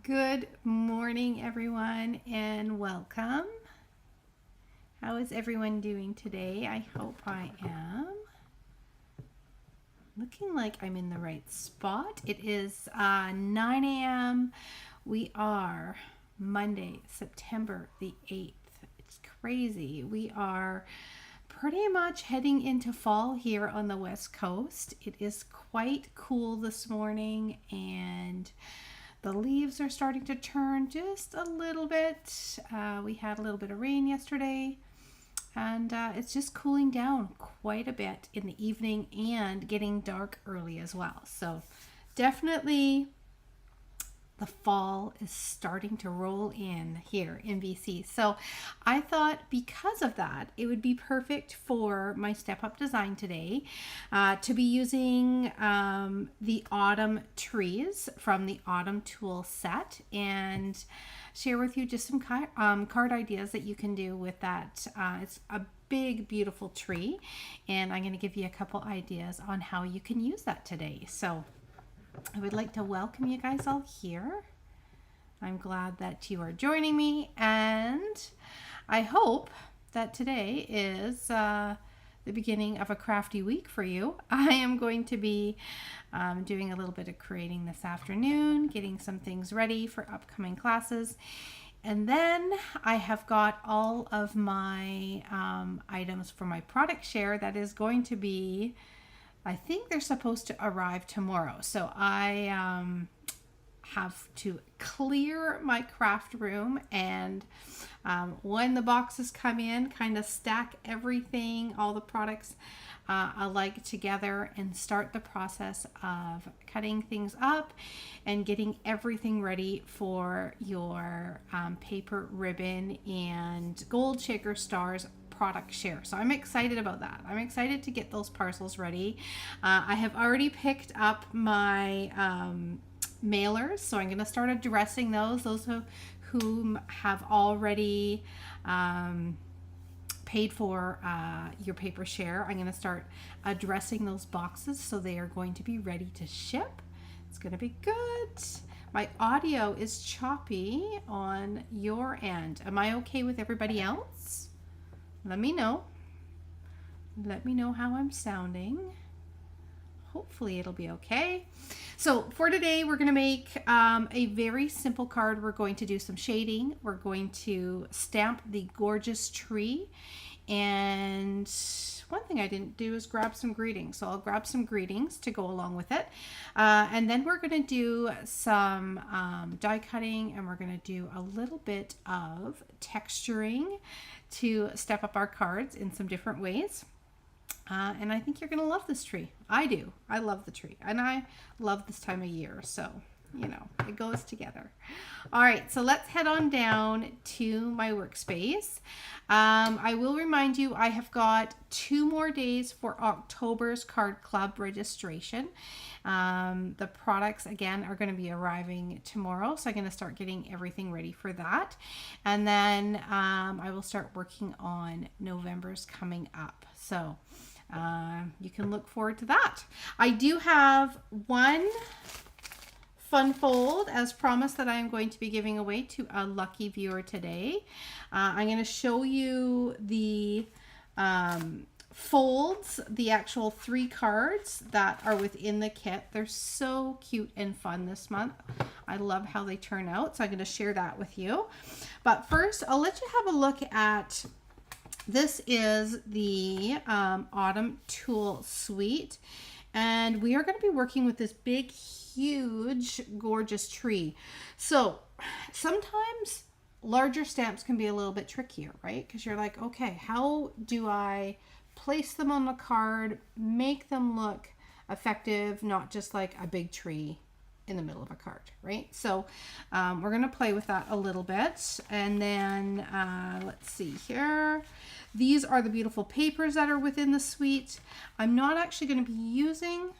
Good morning, everyone, and welcome. How is everyone doing today? I hope I am looking like I'm in the right spot. It is 9 a.m. We are Monday, September the 8th. It's crazy. We are pretty much heading into fall here on the West Coast. It is quite cool this morning, and the leaves are starting to turn just a little bit. We had a little bit of rain yesterday, and it's just cooling down quite a bit in the evening and getting dark early as well. So definitely the fall is starting to roll in here in BC. So I thought because of that, it would be perfect for my Step Up design today to be using the autumn trees from the autumn tool set and share with you just some card ideas that you can do with that. It's a big, beautiful tree, and I'm going to give you a couple ideas on how you can use that today. So I would like to welcome you guys all here. I'm glad that you are joining me, and I hope that today is the beginning of a crafty week for you. I am going to be doing a little bit of creating this afternoon, getting some things ready for upcoming classes. And then I have got all of my items for my product share that is going to be, I think they're supposed to arrive tomorrow. So I have to clear my craft room, and when the boxes come in, kind of stack everything, all the products alike together, and start the process of cutting things up and getting everything ready for your paper ribbon and gold shaker stars product share. So I'm excited about that. I'm excited to get those parcels ready. I have already picked up my mailers, so I'm going to start addressing those who have already paid for your paper share. I'm going to start addressing those boxes so they are going to be ready to ship. It's going to be good. My audio is choppy on your end. Am I okay with everybody else? Let me know. Let me know how I'm sounding. Hopefully it'll be okay. So for today, we're going to make a very simple card. We're going to do some shading. We're going to stamp the gorgeous tree. And one thing I didn't do is grab some greetings. So I'll grab some greetings to go along with it. And then we're going to do some die cutting, and we're going to do a little bit of texturing to step up our cards in some different ways. And I think you're going to love this tree. I do. I love the tree. And I love this time of year. So, you know, it goes together. All right. So let's head on down to my workspace. I will remind you, I have got 2 more days for October's Card Club registration. The products, again, are going to be arriving tomorrow. So I'm going to start getting everything ready for that. And then I will start working on November's coming up. So you can look forward to that. I do have one fun fold, as promised, that I am going to be giving away to a lucky viewer today. I'm going to show you the folds, the actual 3 cards that are within the kit. They're so cute and fun this month. I love how they turn out, so I'm going to share that with you. But first, I'll let you have a look at, this is the Autumn Tool Suite, and we are going to be working with this big, huge, gorgeous tree. So sometimes larger stamps can be a little bit trickier, right? Because you're like, okay, how do I place them on the card, make them look effective, not just like a big tree in the middle of a card, right? So we're going to play with that a little bit. And then let's see here. These are the beautiful papers that are within the suite. I'm not actually going to be using,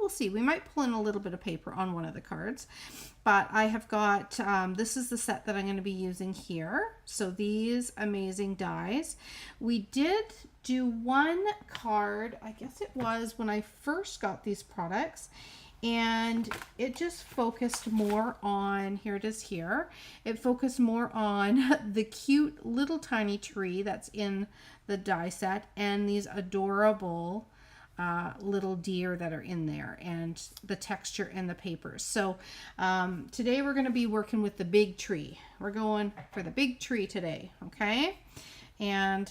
we'll see. We might pull in a little bit of paper on one of the cards. But I have got, this is the set that I'm going to be using here. So these amazing dies. We did do one card, I guess it was when I first got these products. and it just focused more on, here it is here, it focused more on the cute little tiny tree that's in the die set and these adorable little deer that are in there and the texture and the papers. So today we're going to be working with the big tree. We're going for the big tree today, okay? And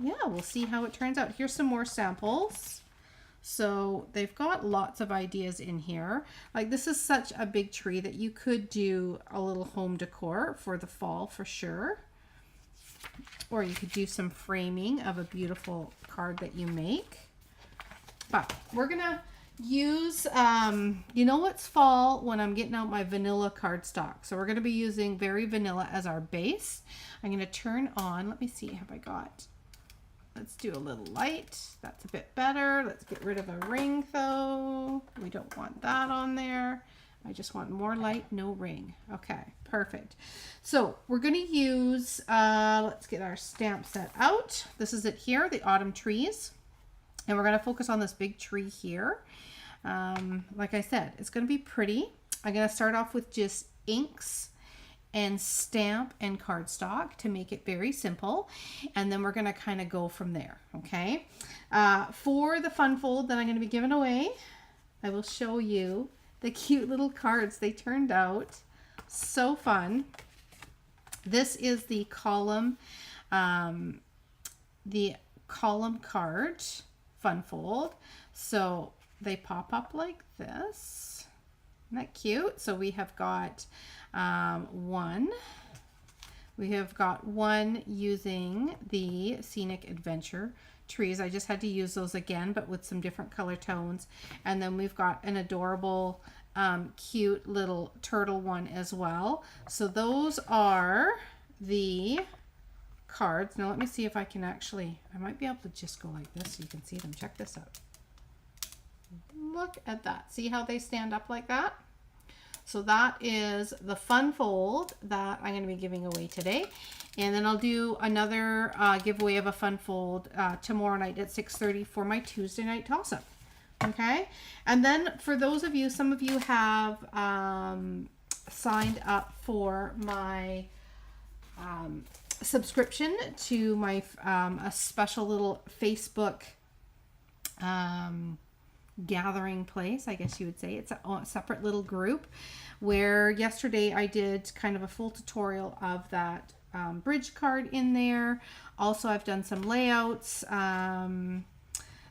yeah, we'll see how it turns out. Here's some more samples. So they've got lots of ideas in here. Like this is such a big tree that you could do a little home decor for the fall for sure. Or you could do some framing of a beautiful card that you make. But we're gonna use, you know what's fall when I'm getting out my vanilla cardstock. So we're gonna be using Very Vanilla as our base. I'm gonna turn on, let me see, have I got, let's do a little light. That's a bit better. Let's get rid of a ring though. We don't want that on there. I just want more light, no ring. Okay, perfect. So we're going to use, let's get our stamp set out. This is it here, the autumn trees. And we're going to focus on this big tree here. Like I said, it's going to be pretty. I'm going to start off with just inks and stamp and cardstock to make it very simple, and then we're going to kind of go from there. Okay, for the fun fold that I'm going to be giving away, I will show you the cute little cards. They turned out so fun. This is the column card fun fold. So they pop up like this. Isn't that cute? So we have got one using the Scenic Adventure trees. I just had to use those again, but with some different color tones. And then we've got an adorable, cute little turtle one as well. So those are the cards. Now let me see if I can actually, I might be able to just go like this so you can see them. Check this out. Look at that. See how they stand up like that? So that is the fun fold that I'm going to be giving away today. And then I'll do another giveaway of a fun fold tomorrow night at 6:30 for my Tuesday night toss-up. Okay? And then for those of you, some of you have signed up for my subscription to my a special little Facebook gathering place, I guess you would say. It's a separate little group where yesterday I did kind of a full tutorial of that bridge card in there. Also, I've done some layouts.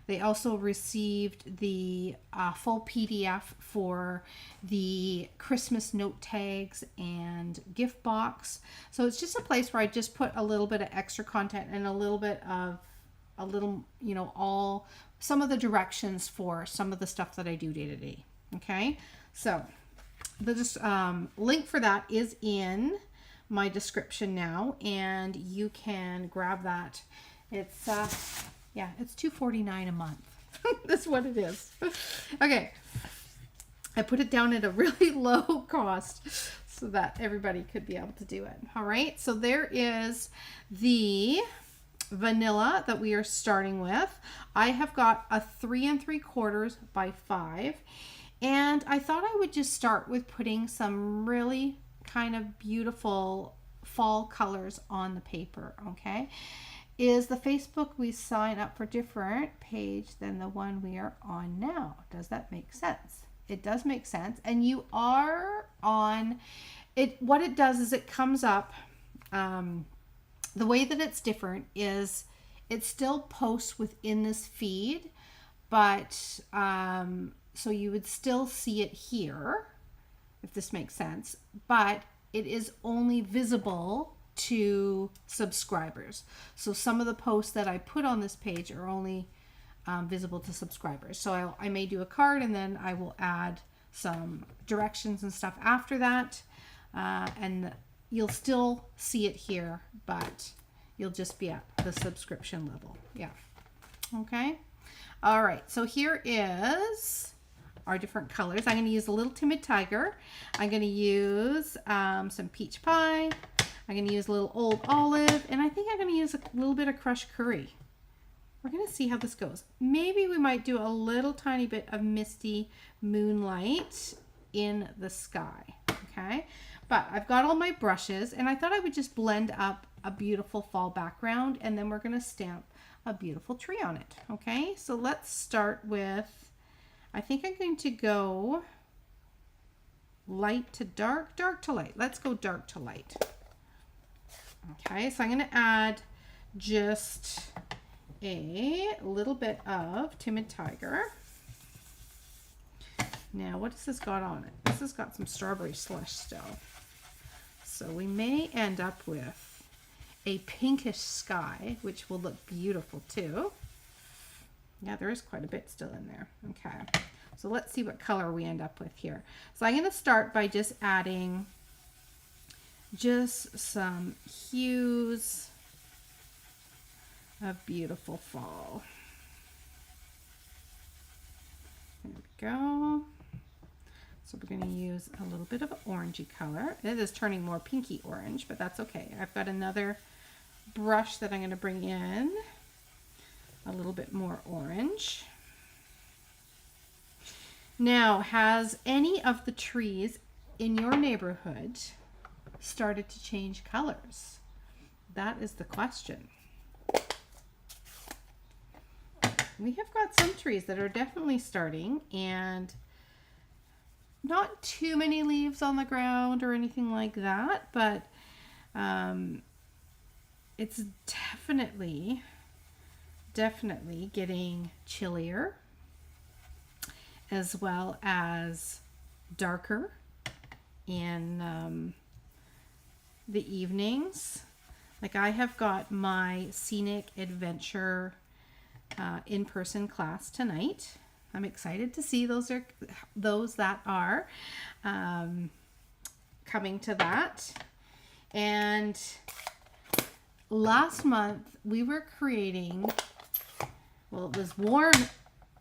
They also received the full PDF for the Christmas note tags and gift box. So it's just a place where I just put a little bit of extra content and a little bit of you know, some of the directions for some of the stuff that I do day to day. Okay, so the link for that is in my description now, and you can grab that. It's yeah, it's $2.49 a month. That's what it is. Okay, I put it down at a really low cost so that everybody could be able to do it. All right, so there is the vanilla that we are starting with. I have got a 3 3/4 by 5, and I thought I would just start with putting some really kind of beautiful fall colors on the paper. Okay, is the Facebook we sign up for different page than the one we are on now? Does that make sense? It does make sense, and you are on it. What it does is it comes up. The way that it's different is it still posts within this feed, but so you would still see it here, if this makes sense, but it is only visible to subscribers. So some of the posts that I put on this page are only visible to subscribers. So I may do a card, and then I will add some directions and stuff after that, and you'll still see it here, but you'll just be at the subscription level. Yeah. Okay. All right. So here is our different colors. I'm going to use a little Timid Tiger. I'm going to use some Peach Pie. I'm going to use a little Old Olive. And I think I'm going to use a little bit of Crushed Curry. we're going to see how this goes. Maybe we might do a little tiny bit of misty moonlight in the sky. Okay. But I've got all my brushes and I thought I would just blend up a beautiful fall background and then we're going to stamp a beautiful tree on it. Okay. So let's start with, I think I'm going to go light to dark, dark to light. Let's go dark to light. Okay. So I'm going to add just a little bit of Timid Tiger. Now, what has this got on it? This has got some strawberry slush still. So we may end up with a pinkish sky, which will look beautiful too. Yeah, there is quite a bit still in there. Okay, so let's see what color we end up with here. So I'm going to start by just adding just some hues of beautiful fall. There we go. So we're going to use a little bit of an orangey color. It is turning more pinky orange, but that's okay. I've got another brush that I'm going to bring in a little bit more orange. Now, has any of the trees in your neighborhood started to change colors? That is the question. We have got some trees that are definitely starting, and not too many leaves on the ground or anything like that, but it's definitely getting chillier, as well as darker in the evenings. Like I have got my Scenic Adventure in-person class tonight. I'm excited to see those that are coming to that. And last month we were creating, well, it was warm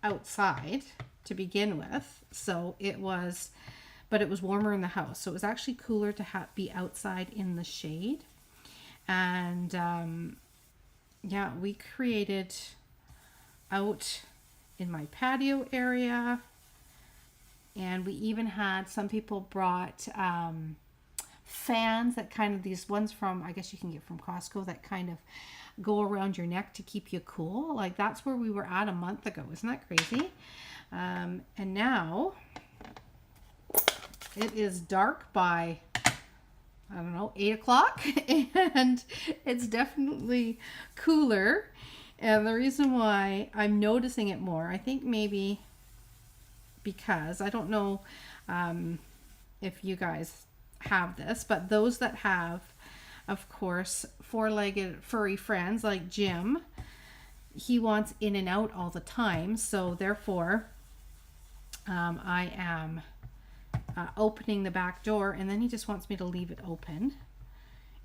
outside to begin with, so it was, but it was warmer in the house, so it was actually cooler to be outside in the shade. And yeah, we created out in my patio area, and we even had some people brought fans that kind of, these ones from, I guess you can get from Costco, that kind of go around your neck to keep you cool. Like that's where we were at a month ago. Isn't that crazy? And now it is dark by, I don't know, 8 o'clock and it's definitely cooler. And the reason why I'm noticing it more, I think maybe because, I don't know if you guys have this, but those that have, of course, four-legged furry friends like Jim, he wants in and out all the time. So therefore, I am opening the back door and then he just wants me to leave it open.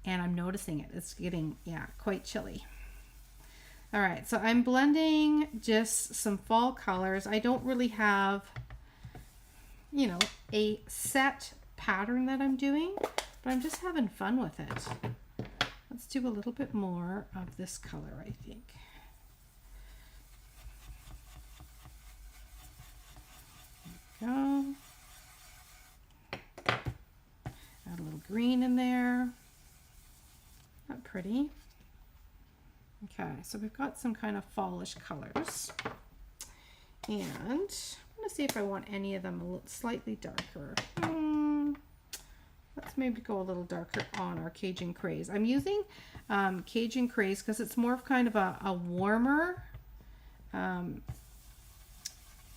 And I'm noticing it. It's getting, yeah, quite chilly. All right, so I'm blending just some fall colors. I don't really have, you know, a set pattern that I'm doing, but I'm just having fun with it. Let's do a little bit more of this color, I think. There we go. Add a little green in there. Not pretty. Okay, so we've got some kind of fallish colors. And I'm going to see if I want any of them a little slightly darker. Let's maybe go a little darker on our Cajun Craze. I'm using Cajun Craze because it's more of kind of a warmer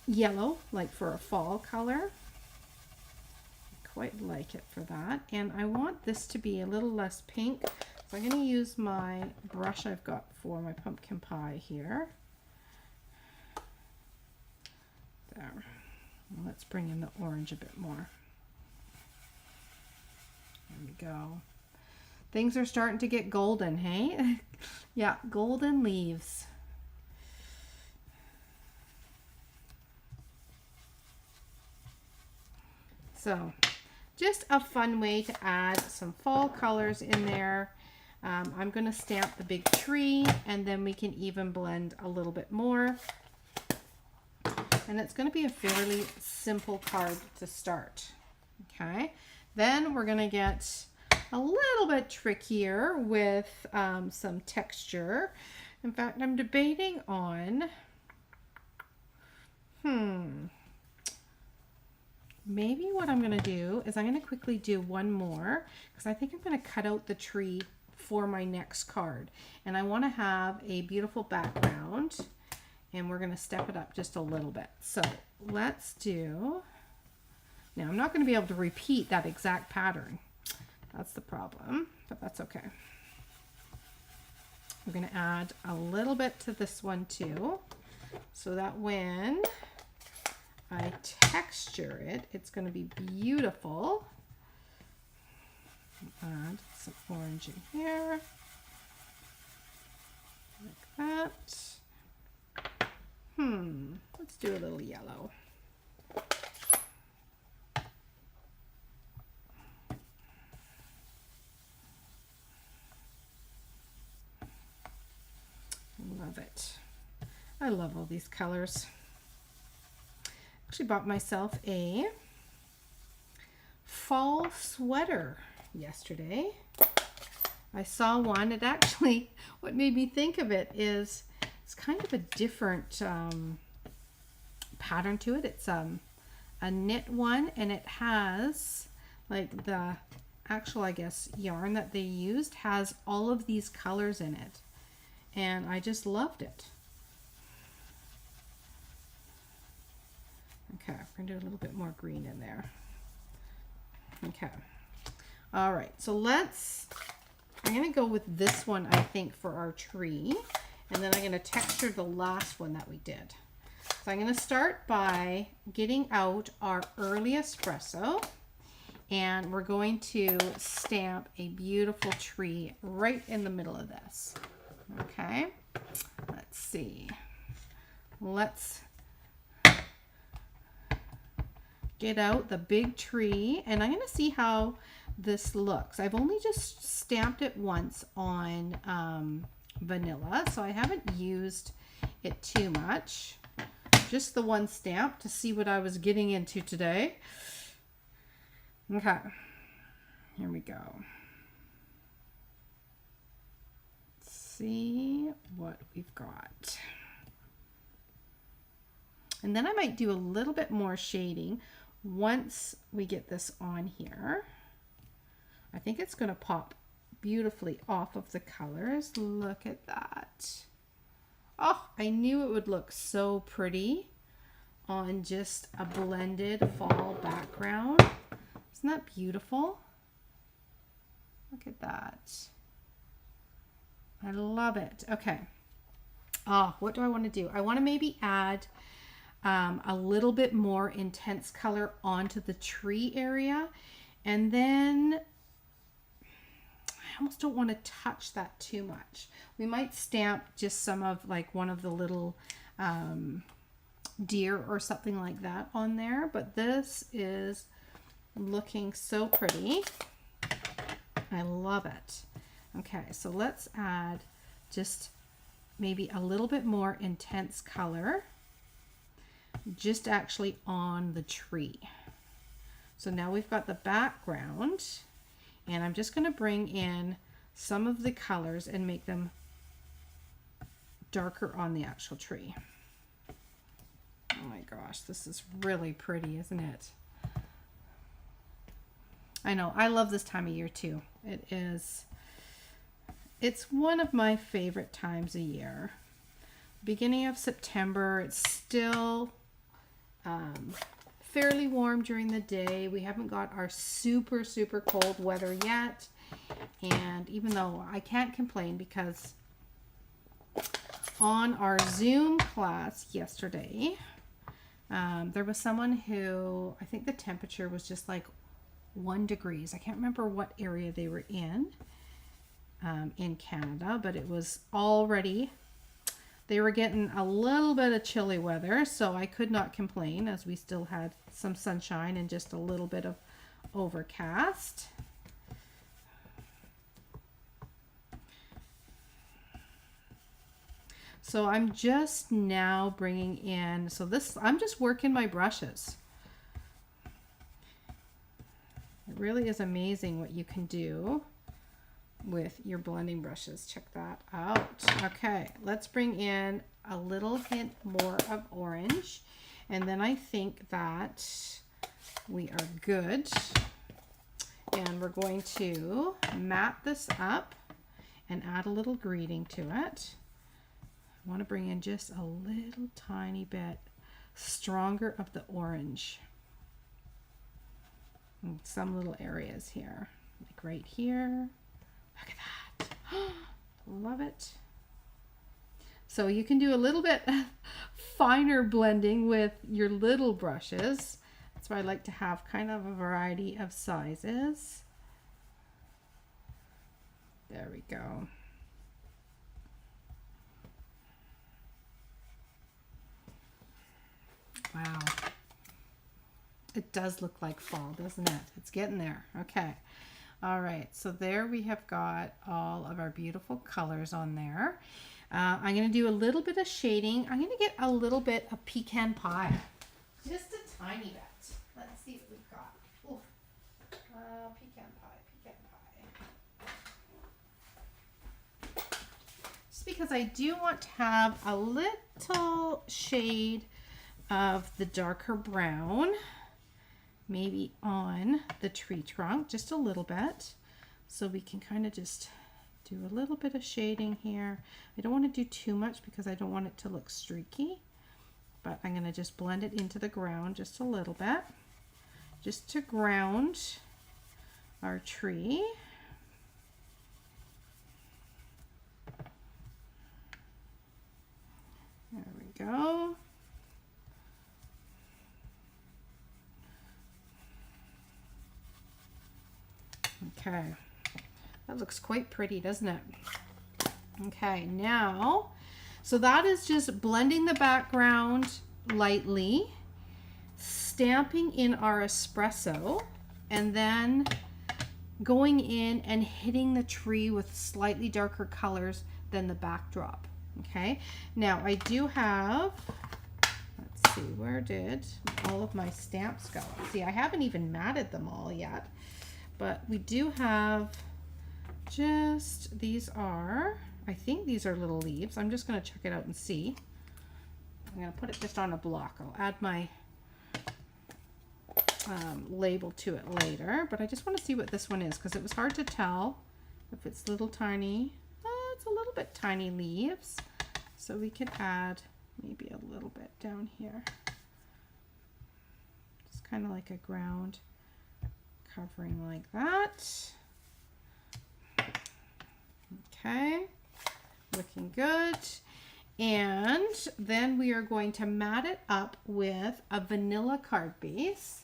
yellow, like for a fall color. I quite like it for that. And I want this to be a little less pink. So I'm going to use my brush I've got for my pumpkin pie here. There. Let's bring in the orange a bit more. There we go. Things are starting to get golden, hey? Yeah, golden leaves. So, just a fun way to add some fall colors in there. I'm going to stamp the big tree, and then we can even blend a little bit more. And it's going to be a fairly simple card to start. Okay, then we're going to get a little bit trickier with some texture. In fact, I'm debating on, maybe what I'm going to do is I'm going to quickly do one more, because I think I'm going to cut out the tree for my next card. And I want to have a beautiful background, and we're going to step it up just a little bit. So let's do, now I'm not going to be able to repeat that exact pattern. That's the problem, but that's okay. We're going to add a little bit to this one too, so that when I texture it, it's going to be beautiful. Add some orange in here, like that. Let's do a little yellow. Love it. I love all these colors. Actually bought myself a fall sweater yesterday. I saw one. It actually, what made me think of it is it's kind of a different pattern to it. It's a knit one, and it has like the actual, I guess, yarn that they used has all of these colors in it. And I just loved it. Okay, we're gonna do a little bit more green in there. Okay. All right, so I'm gonna go with this one, I think, for our tree. And then I'm gonna texture the last one that we did. So I'm gonna start by getting out our early espresso, and we're going to stamp a beautiful tree right in the middle of this. Okay, let's see. Let's get out the big tree, and I'm going to see how this looks. I've only just stamped it once on vanilla, so I haven't used it too much. Just the one stamp to see what I was getting into today. Okay, here we go. See what we've got. And then I might do a little bit more shading once we get this on here. I think it's going to pop beautifully off of the colors. Look at that. Oh, I knew it would look so pretty on just a blended fall background. Isn't that beautiful? Look at that. I love it. Okay. Oh, what do I want to do? I want to maybe add a little bit more intense color onto the tree area. And then I almost don't want to touch that too much. We might stamp just some of like one of the little deer or something like that on there. But this is looking so pretty. I love it. Okay, so let's add just maybe a little bit more intense color just actually on the tree. So now we've got the background, and I'm just going to bring in some of the colors and make them darker on the actual tree. Oh my gosh, this is really pretty, isn't it? I know, I love this time of year too. It's one of my favorite times of year. Beginning of September, it's still fairly warm during the day. We haven't got our super, super cold weather yet. And even though I can't complain, because on our Zoom class yesterday, there was someone who, I think the temperature was just like 1 degree. I can't remember what area they were in Canada, but it was already, they were getting a little bit of chilly weather, so I could not complain as we still had some sunshine and just a little bit of overcast. So I'm just now bringing in, so this, I'm just working my brushes. It really is amazing what you can do with your blending brushes. Check that out. Okay, let's bring in a little hint more of orange. And then I think that we are good. And we're going to mat this up and add a little greeting to it. I want to bring in just a little tiny bit stronger of the orange in some little areas here, like right here. Look at that. Love it. So you can do a little bit finer blending with your little brushes. That's why I like to have kind of a variety of sizes. There we go. Wow. It does look like fall, doesn't it? It's getting there. Okay. All right. So there we have got all of our beautiful colors on there. I'm going to do a little bit of shading. I'm going to get a little bit of pecan pie. Just a tiny bit. Let's see what we've got. Ooh. Pecan pie, pecan pie. Just because I do want to have a little shade of the darker brown, maybe on the tree trunk, just a little bit. So we can kind of just do a little bit of shading here. I don't want to do too much because I don't want it to look streaky, but I'm going to just blend it into the ground just a little bit, just to ground our tree. There we go. Okay, that looks quite pretty, doesn't it? Okay, now, so that is just blending the background lightly, stamping in our espresso, and then going in and hitting the tree with slightly darker colors than the backdrop. Okay, now I do have, let's see, where did all of my stamps go? See, I haven't even matted them all yet. But we do have just, these are, I think these are little leaves. I'm just going to check it out and see. I'm going to put it just on a block. I'll add my label to it later. But I just want to see what this one is because it was hard to tell if it's little tiny. It's a little bit tiny leaves. So we could add maybe a little bit down here. Just kind of like a ground covering like that. Okay, looking good. And then we are going to mat it up with a vanilla card base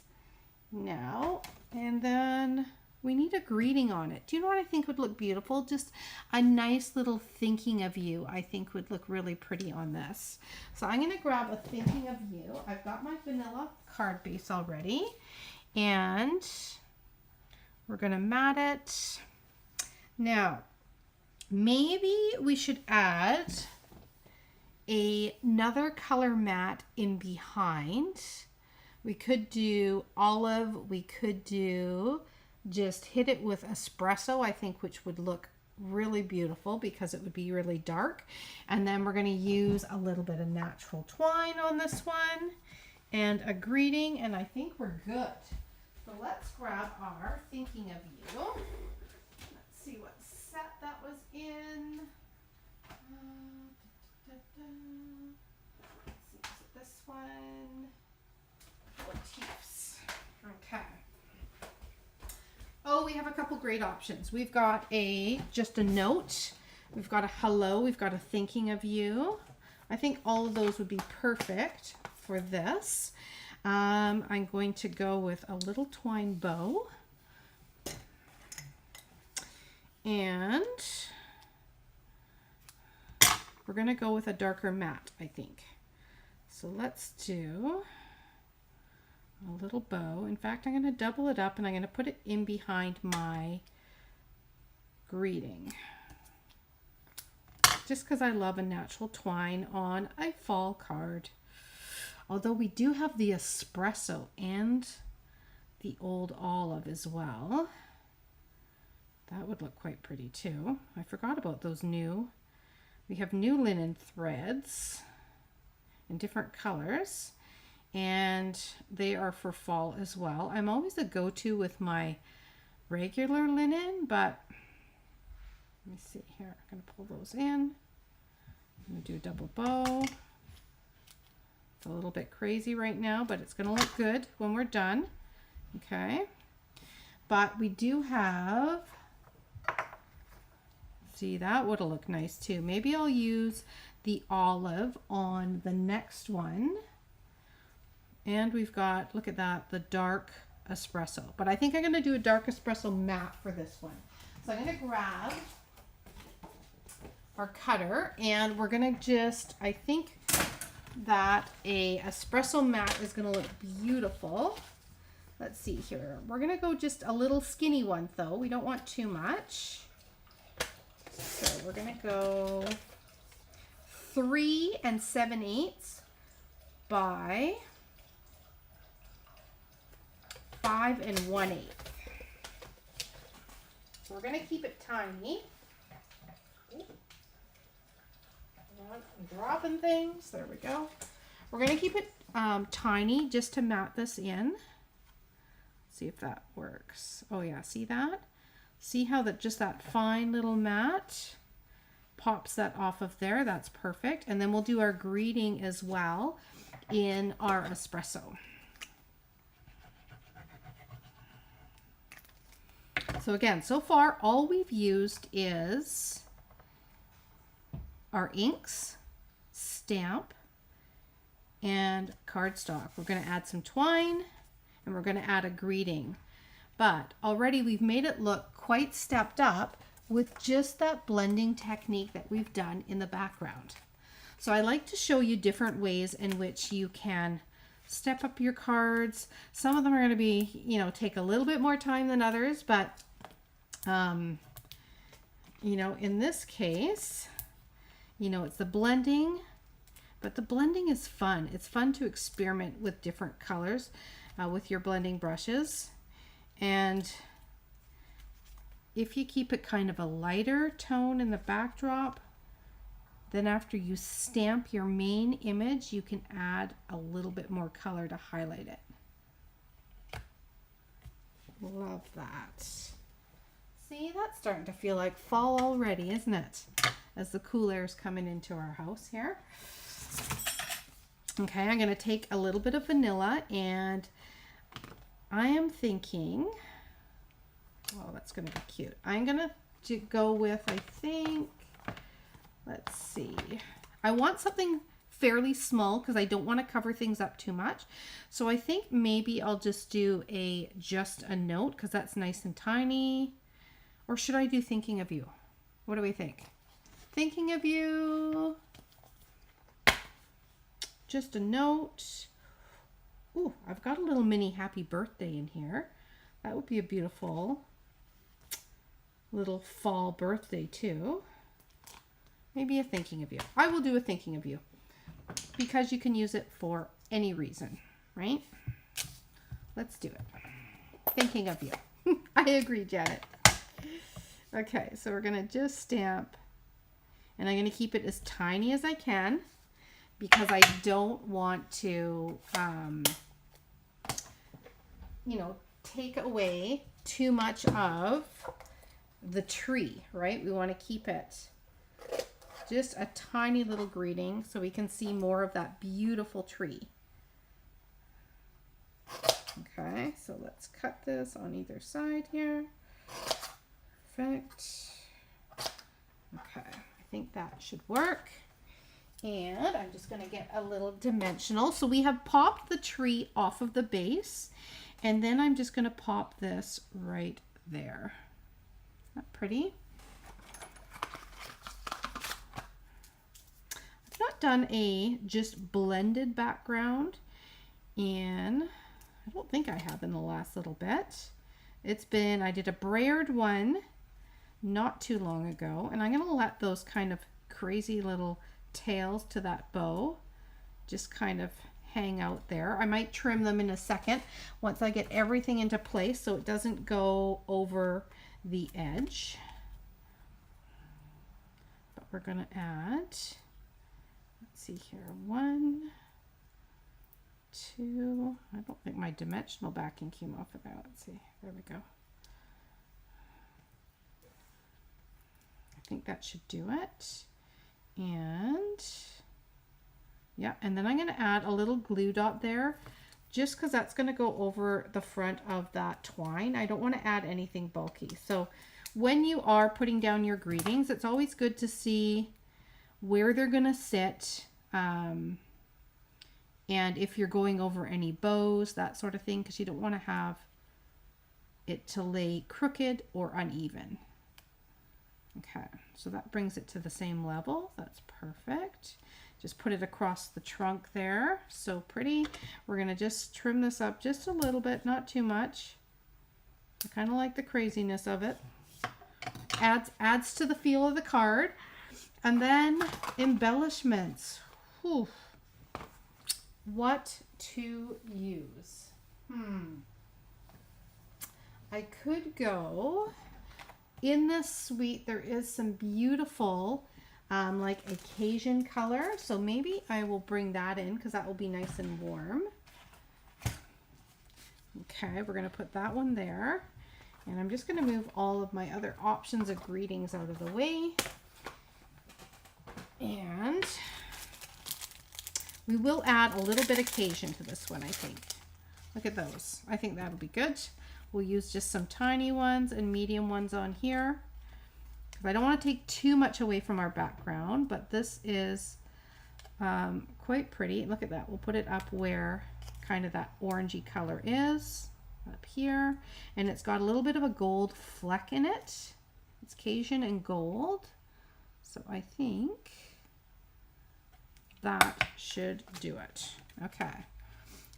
now, and then we need a greeting on it. Do you know what I think would look beautiful? Just a nice little thinking of you, I think would look really pretty on this. So I'm going to grab a thinking of you. I've got my vanilla card base already, and we're going to mat it. Now, maybe we should add another color mat in behind. We could do olive. We could do just hit it with espresso, I think, which would look really beautiful because it would be really dark. And then we're going to use a little bit of natural twine on this one and a greeting, and I think we're good. So let's grab our thinking of you. Let's see what set that was in. Let's see, is it this one? Motifs. Okay. Oh, we have a couple great options. We've got just a note. We've got a hello. We've got a thinking of you. I think all of those would be perfect for this. I'm going to go with a little twine bow. And we're going to go with a darker matte, I think. So let's do a little bow. In fact, I'm going to double it up and I'm going to put it in behind my greeting. just because I love a natural twine on a fall card. Although we do have the espresso and the old olive as well. That would look quite pretty too. I forgot about those new. We have new linen threads in different colors, and they are for fall as well. I'm always a go-to with my regular linen, but let me see here. I'm going to pull those in. I'm going to do a double bow. It's a little bit crazy right now, but it's going to look good when we're done. Okay. But we do have, see, that would look nice too. Maybe I'll use the olive on the next one. And we've got, look at that, the dark espresso. But I think I'm going to do a dark espresso matte for this one. So I'm going to grab our cutter, and we're going to just, I think that a espresso matte is going to look beautiful. Let's see here. We're going to go just a little skinny one though. We don't want too much. So we're going to go 3 7/8 by 5 1/8. So we're going to keep it tiny. I'm dropping things. There we go. We're going to keep it tiny just to mat this in. See if that works. Oh yeah, see that? See how that just that fine little mat pops that off of there. That's perfect. And then we'll do our greeting as well in our espresso. So again, so far all we've used is our inks, stamp, and cardstock. We're going to add some twine, and we're going to add a greeting. But already we've made it look quite stepped up with just that blending technique that we've done in the background. So I like to show you different ways in which you can step up your cards. Some of them are going to be, you know, take a little bit more time than others, but you know, in this case, you know, it's the blending, but the blending is fun. It's fun to experiment with different colors with your blending brushes. And if you keep it kind of a lighter tone in the backdrop, then after you stamp your main image, you can add a little bit more color to highlight it. Love that. See, that's starting to feel like fall already, isn't it? As the cool air is coming into our house here. Okay, I'm going to take a little bit of vanilla, and I am thinking, oh, that's going to be cute. I'm going to go with, I think, let's see. I want something fairly small because I don't want to cover things up too much. So I think maybe I'll just do just a note because that's nice and tiny. Or should I do Thinking of You? What do we think? Thinking of You. Just a note. Ooh, I've got a little mini happy birthday in here. That would be a beautiful little fall birthday too. Maybe a Thinking of You. I will do a Thinking of You because you can use it for any reason, right? Let's do it. Thinking of You. I agree, Janet. Okay, so we're going to just stamp, and I'm going to keep it as tiny as I can because I don't want to, you know, take away too much of the tree, right? We want to keep it just a tiny little greeting so we can see more of that beautiful tree. Okay, so let's cut this on either side here. Perfect. Okay, I think that should work. And I'm just going to get a little dimensional. So we have popped the tree off of the base, and then I'm just going to pop this right there. Isn't that pretty? I've not done a just blended background, and I don't think I have in the last little bit. It's been, I did a brayered one not too long ago, and I'm going to let those kind of crazy little tails to that bow just kind of hang out there. I might trim them in a second once I get everything into place so it doesn't go over the edge. But we're going to add, let's see here, 1, 2, I don't think my dimensional backing came off of that. Let's see, there we go. I think that should do it. And yeah, and then I'm going to add a little glue dot there just because that's going to go over the front of that twine. I don't want to add anything bulky. So when you are putting down your greetings, it's always good to see where they're going to sit. And if you're going over any bows, that sort of thing, because you don't want to have it to lay crooked or uneven. Okay, so that brings it to the same level. That's perfect. Just put it across the trunk there. So pretty. We're going to just trim this up just a little bit, not too much. I kind of like the craziness of it. Adds to the feel of the card. And then embellishments. Whew. What to use? I could go, in this suite there is some beautiful like occasion color, so maybe I will bring that in because that will be nice and warm. Okay, we're going to put that one there, and I'm just going to move all of my other options of greetings out of the way, and we will add a little bit occasion to this one. I think, look at those, I think that'll be good. We'll use just some tiny ones and medium ones on here. I don't want to take too much away from our background, but this is quite pretty. Look at that. We'll put it up where kind of that orangey color is, up here. And it's got a little bit of a gold fleck in it. It's Cajun and gold. So I think that should do it. Okay.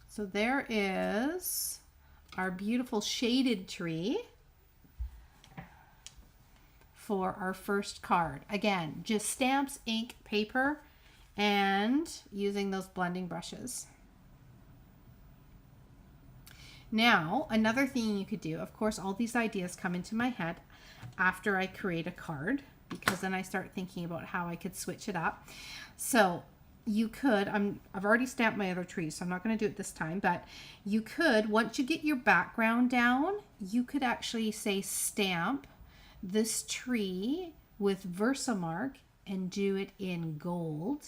So there is our beautiful shaded tree for our first card. Again, just stamps, ink, paper, and using those blending brushes. Now, another thing you could do, of course, all these ideas come into my head after I create a card, because then I start thinking about how I could switch it up. So you could, I've already stamped my other trees, so I'm not going to do it this time, but you could, once you get your background down, you could actually say stamp this tree with Versamark and do it in gold.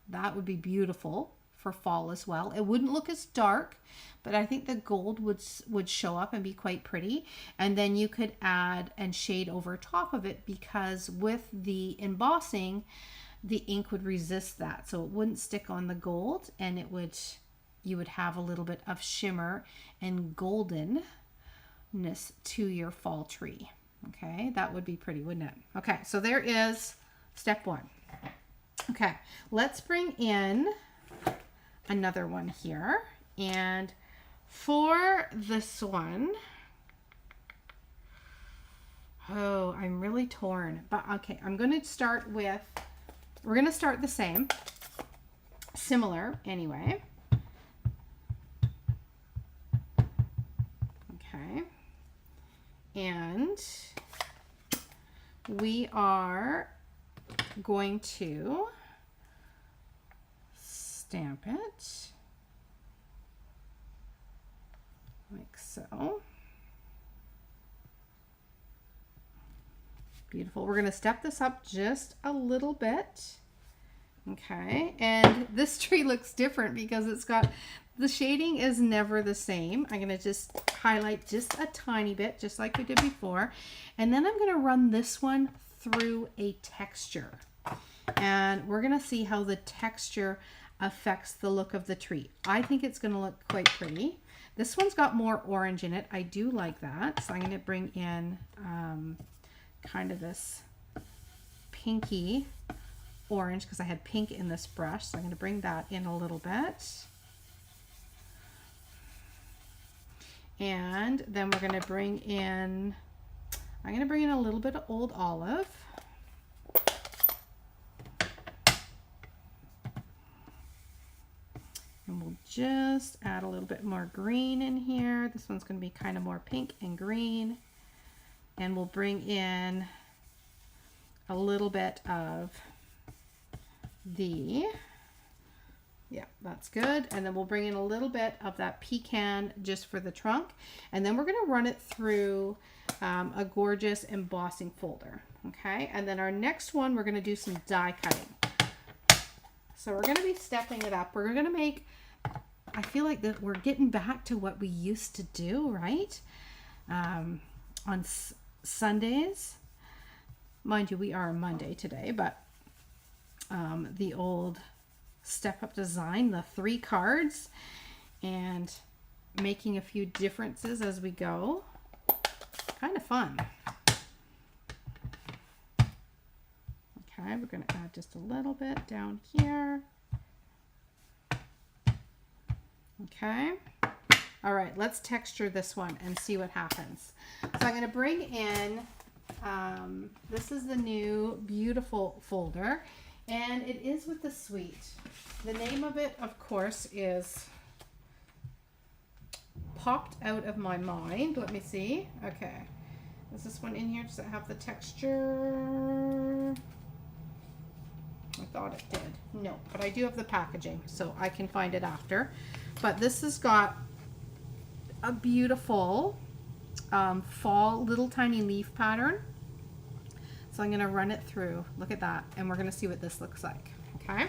That would be beautiful for fall as well. It wouldn't look as dark, but I think the gold would show up and be quite pretty. And then you could add and shade over top of it, because with the embossing, the ink would resist that, so it wouldn't stick on the gold, and you would have a little bit of shimmer and goldenness to your fall tree. Okay, that would be pretty, wouldn't it? Okay, so there is step one. Okay, let's bring in another one here. And for this one, oh, I'm really torn. But okay, I'm going to start with, we're going to start the same, similar anyway. Okay. And we are going to stamp it like so. Beautiful. We're going to step this up just a little bit. Okay, and this tree looks different because it's got, the shading is never the same. I'm going to just highlight just a tiny bit, just like we did before. And then I'm going to run this one through a texture. And we're going to see how the texture affects the look of the tree. I think it's going to look quite pretty. This one's got more orange in it. I do like that. So I'm going to bring in kind of this pinky orange, because I had pink in this brush. So I'm going to bring that in a little bit. And then we're going to bring in, I'm going to bring in a little bit of Old Olive. just add a little bit more green in here. This one's going to be kind of more pink and green. And we'll bring in a little bit of the, yeah, that's good. And then we'll bring in a little bit of that pecan just for the trunk. And then we're going to run it through a gorgeous embossing folder. Okay. And then our next one, we're going to do some die cutting. So we're going to be stepping it up. We're going to make, I feel like that we're getting back to what we used to do, right? On Sundays, mind you, we are Monday today, but the old step up design, the 3 cards, and making a few differences as we go. Kind of fun. Okay, we're going to add just a little bit down here. Okay. All right, let's texture this one and see what happens. So I'm going to bring in, this is the new beautiful folder, and it is with the suite. The name of it, of course, is Popped Out of My Mind. Let me see. Okay. Is this one in here? Does it have the texture? I thought it did. No, but I do have the packaging, so I can find it after. But this has got a beautiful fall little tiny leaf pattern. So I'm going to run it through. Look at that. And we're going to see what this looks like. Okay.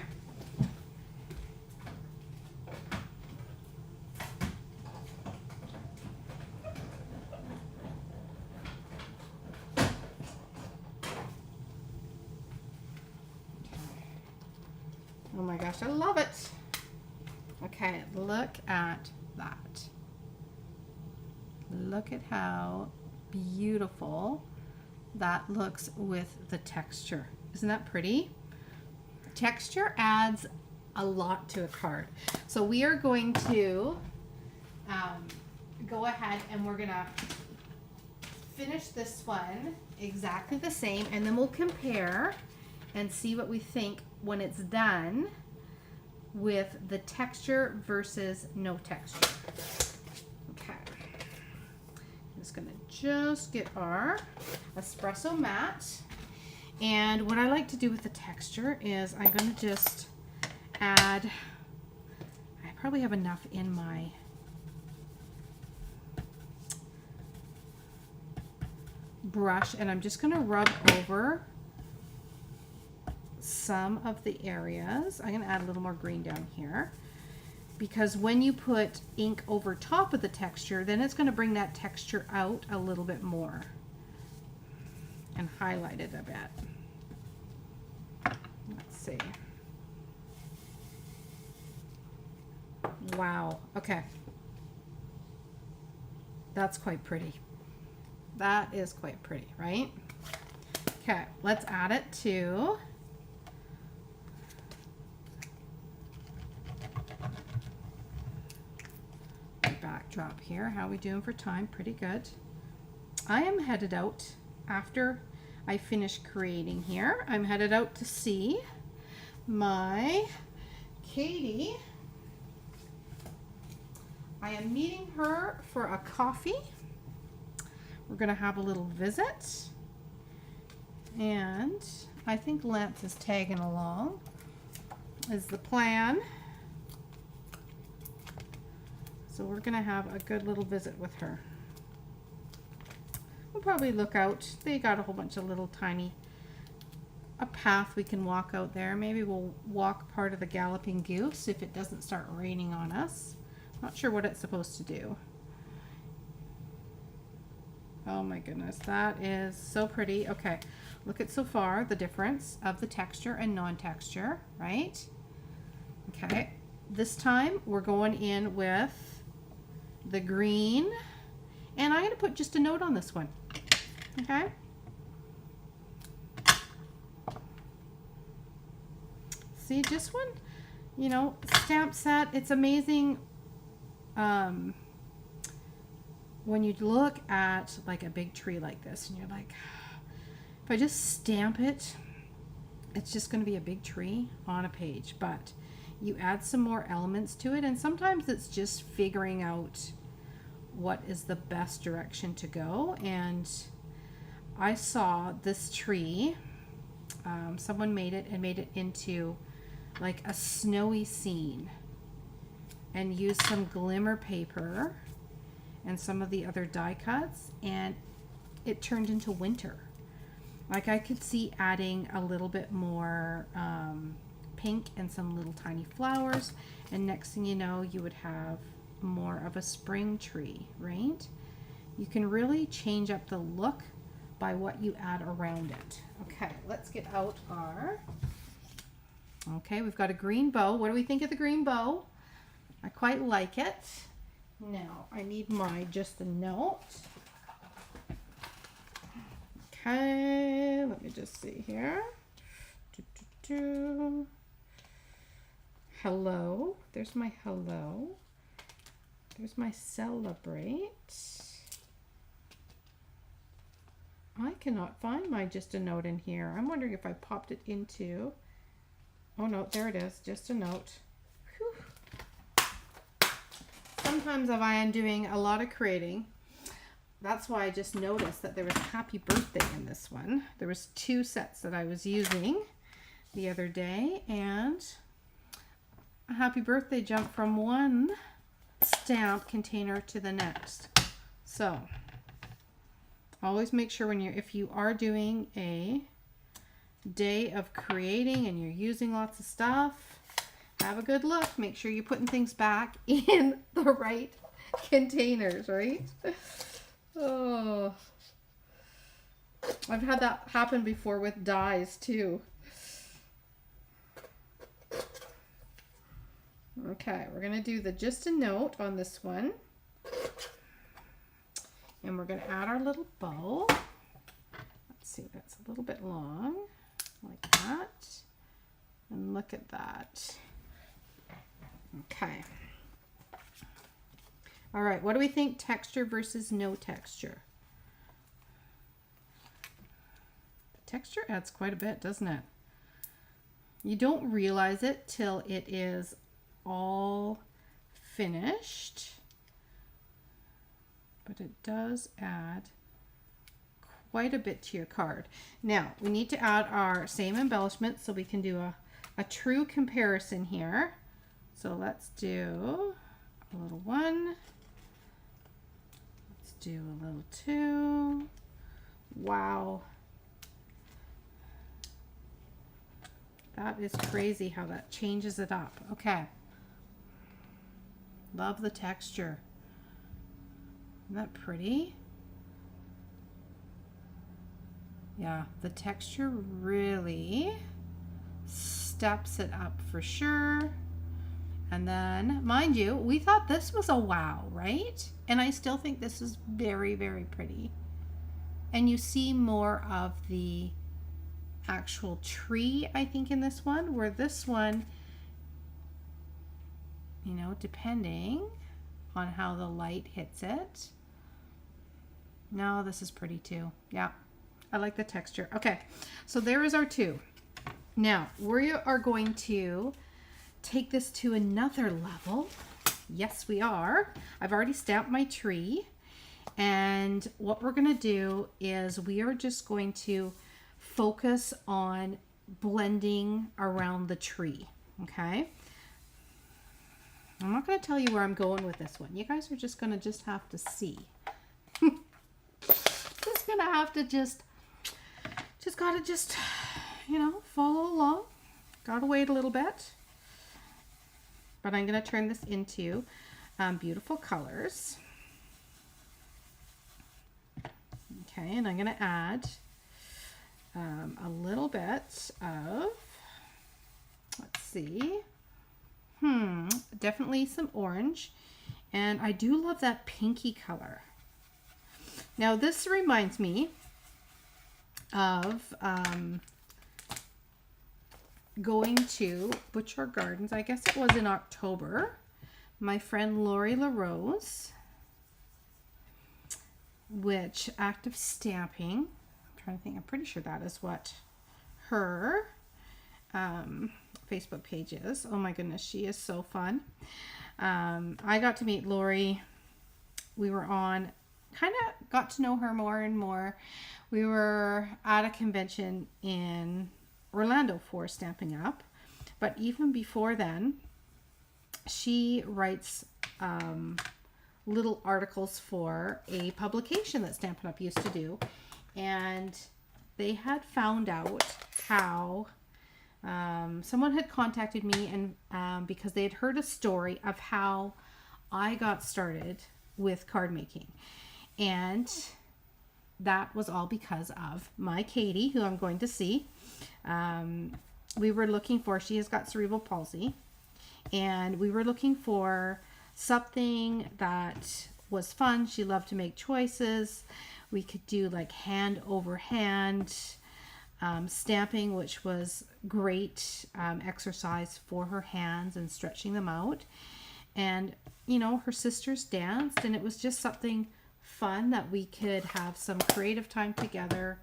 Oh my gosh, I love it. Okay, look at that. Look at how beautiful that looks with the texture. Isn't that pretty? Texture adds a lot to a card. So we are going to go ahead and we're gonna finish this one exactly the same, and then we'll compare and see what we think when it's done with the texture versus no texture. Okay. I'm just gonna get our espresso mat. And what I like to do with the texture is I'm gonna just add, I probably have enough in my brush, and I'm just gonna rub over some of the areas. I'm going to add a little more green down here, because when you put ink over top of the texture, then it's going to bring that texture out a little bit more and highlight it a bit. Let's see. Wow. Okay. That's quite pretty. That is quite pretty, right? Okay, let's add it to backdrop here. How are we doing for time? Pretty good. I am headed out after I finish creating here. I'm headed out to see my Katie. I am meeting her for a coffee. We're going to have a little visit. And I think Lance is tagging along, is the plan. So we're going to have a good little visit with her. We'll probably look out. They got a whole bunch of little tiny, a path we can walk out there. Maybe we'll walk part of the Galloping Goose if it doesn't start raining on us. Not sure what it's supposed to do. Oh my goodness, that is so pretty. Okay, look at so far the difference of the texture and non-texture, right? Okay, this time we're going in with the green, and I'm going to put just a note on this one. Okay. See, just one, you know, stamp set. It's amazing when you look at like a big tree like this and you're like, if I just stamp it, it's just going to be a big tree on a page. But you add some more elements to it, and sometimes it's just figuring out what is the best direction to go. And I saw this tree, someone made it and made it into like a snowy scene, and used some glimmer paper and some of the other die cuts, and it turned into winter. Like I could see adding a little bit more pink and some little tiny flowers, and next thing you know, you would have more of a spring tree, right? You can really change up the look by what you add around it. Okay, let's get out our, okay, we've got a green bow. What do we think of the green bow? I quite like it. Now, I need my just a note. Okay, let me just see here. Hello. There's my hello. There's my celebrate. I cannot find my just a note in here. I'm wondering if I popped it into, oh no, there it is, just a note. Whew. Sometimes if I am doing a lot of creating, that's why I just noticed that there was happy birthday in this one. There was 2 sets that I was using the other day, and a happy birthday jumped from one stamp container to the next. So always make sure when if you are doing a day of creating and you're using lots of stuff, have a good look. Make sure you're putting things back in the right containers, right? Oh, I've had that happen before with dies too. Okay, we're going to do the just a note on this one. And we're going to add our little bow. Let's see, that's a little bit long, like that. And look at that. Okay. All right, what do we think texture versus no texture? The texture adds quite a bit, doesn't it? You don't realize it till it is all finished, but it does add quite a bit to your card. Now, we need to add our same embellishment so we can do a true comparison here. So let's do a little 1. Let's do a little 2. Wow. That is crazy how that changes it up. Okay. Love the texture. Isn't that pretty? Yeah, the texture really steps it up for sure. And then, mind you, we thought this was a wow, right? And I still think this is very, very pretty. And you see more of the actual tree, I think, in this one, where this one, you know, depending on how the light hits it. No, this is pretty too. Yeah, I like the texture. Okay, so there is our 2. Now, we are going to take this to another level. Yes, we are. I've already stamped my tree. And what we're going to do is we are just going to focus on blending around the tree. Okay? I'm not going to tell you where I'm going with this one. You guys are just going to have to see. Just going to have to gotta you know, follow along. Gotta wait a little bit. But I'm going to turn this into beautiful colors. Okay, and I'm going to add a little bit of, let's see, definitely some orange. And I do love that pinky color. Now this reminds me of going to Butcher Gardens. I guess it was in October. My friend Lori LaRose, which Active Stamping, I'm trying to think, I'm pretty sure that is what her Facebook page is. Oh my goodness, she is so fun. I got to meet Lori. We were on, kind of got to know her more and more. We were at a convention in Orlando for Stampin' Up. But even before then, she writes little articles for a publication that Stampin' Up used to do. And they had found out how someone had contacted me, and because they had heard a story of how I got started with card making. And that was all because of my Katie, who I'm going to see. We were looking for, she has got cerebral palsy, and we were looking for something that was fun. She loved to make choices. We could do like hand over hand stamping, which was great exercise for her hands and stretching them out. And, you know, her sisters danced, and it was just something fun that we could have some creative time together.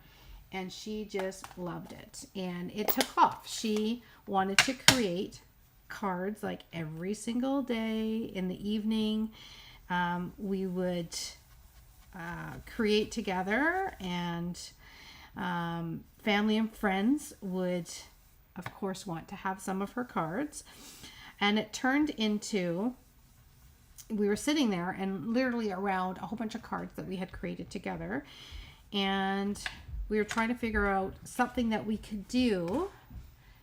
And she just loved it, and it took off. She wanted to create cards like every single day in the evening. We would create together, and family and friends would, of course, want to have some of her cards. And it turned into, we were sitting there and literally around a whole bunch of cards that we had created together, and we were trying to figure out something that we could do,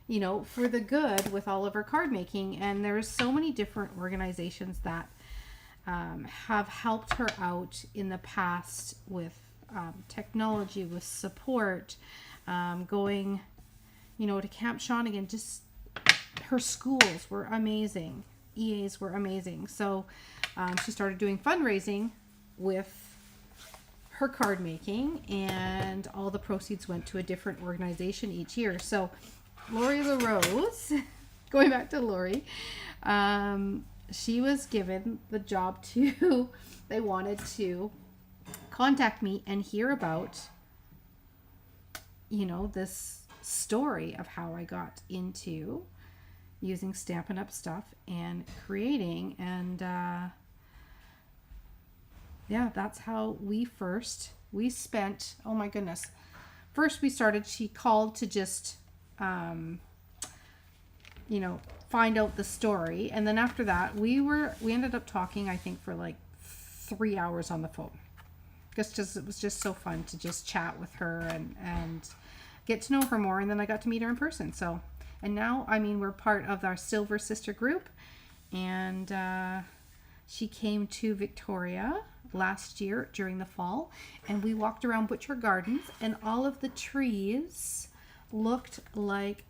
you know, for the good with all of our card making. And there's so many different organizations that have helped her out in the past with technology, with support, going, you know, to Camp Shawnigan. Just her schools were amazing. EAs were amazing. So she started doing fundraising with her card making, and all the proceeds went to a different organization each year. So Lori LaRose, going back to Lori, she was given the job to, they wanted to contact me and hear about, you know, this story of how I got into using Stampin' Up stuff and creating. And yeah, that's how we spent, oh my goodness. First we started, she called to just, you know, find out the story. And then after that, we ended up talking, I think, for like 3 hours on the phone. Just it was just so fun to just chat with her and get to know her more. And then I got to meet her in person. So, and now, I mean, we're part of our Silver Sister group. And she came to Victoria last year during the fall, and we walked around Butcher Gardens, and all of the trees looked like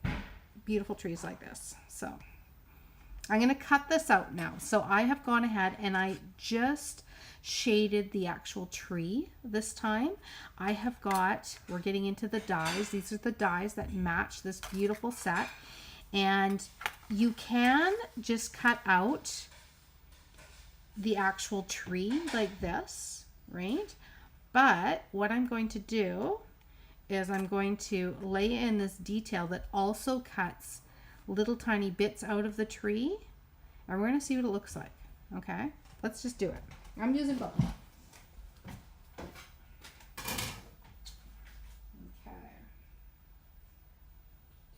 beautiful trees like this. So I'm going to cut this out now. So I have gone ahead and I just shaded the actual tree this time. I have got, we're getting into the dies. These are the dies that match this beautiful set. And you can just cut out the actual tree like this, right? But what I'm going to do is I'm going to lay in this detail that also cuts little tiny bits out of the tree, and we're going to see what it looks like. Okay, let's just do it. I'm using both. Okay.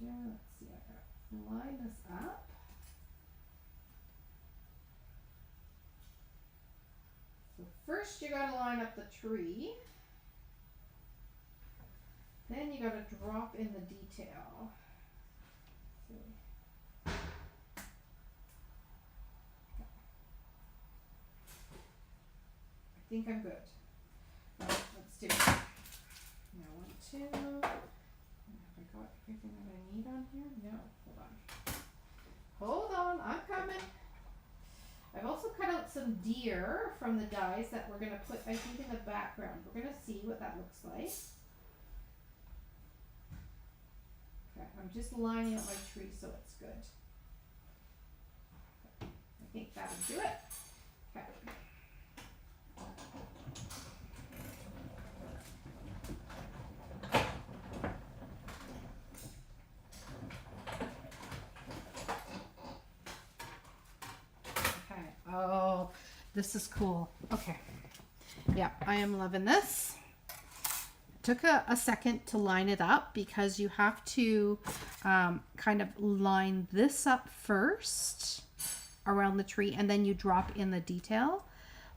Yeah, let's see. I gotta line this up. So first you gotta line up the tree. Then you gotta drop in the detail. I think I'm good. Now, let's do it. Now 1, 2. Have I got everything that I need on here? No. Hold on. I'm coming. I've also cut out some deer from the dies that we're going to put, I think, in the background. We're going to see what that looks like. Okay, I'm just lining up my tree so it's good. Okay. I think that'll do it. Okay. This is cool. Okay. Yeah, I am loving this. Took a second to line it up because you have to kind of line this up first around the tree and then you drop in the detail.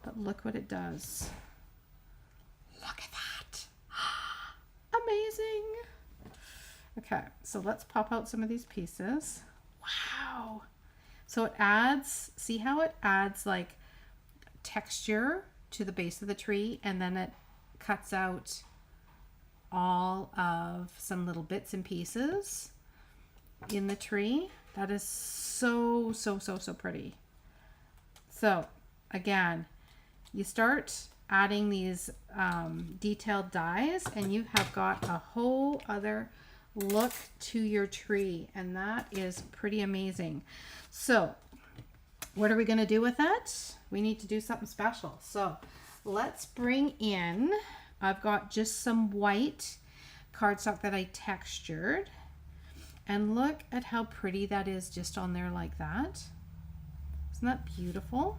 But look what it does. Look at that. Amazing. Okay, so let's pop out some of these pieces. Wow. So it adds, see how it adds like texture to the base of the tree, and then it cuts out all of some little bits and pieces in the tree. That is so pretty. So again, you start adding these detailed dies and you have got a whole other look to your tree, and that is pretty amazing. So what are we going to do with it? We need to do something special. So let's bring in, I've got just some white cardstock that I textured, and look at how pretty that is just on there like that. Isn't that beautiful?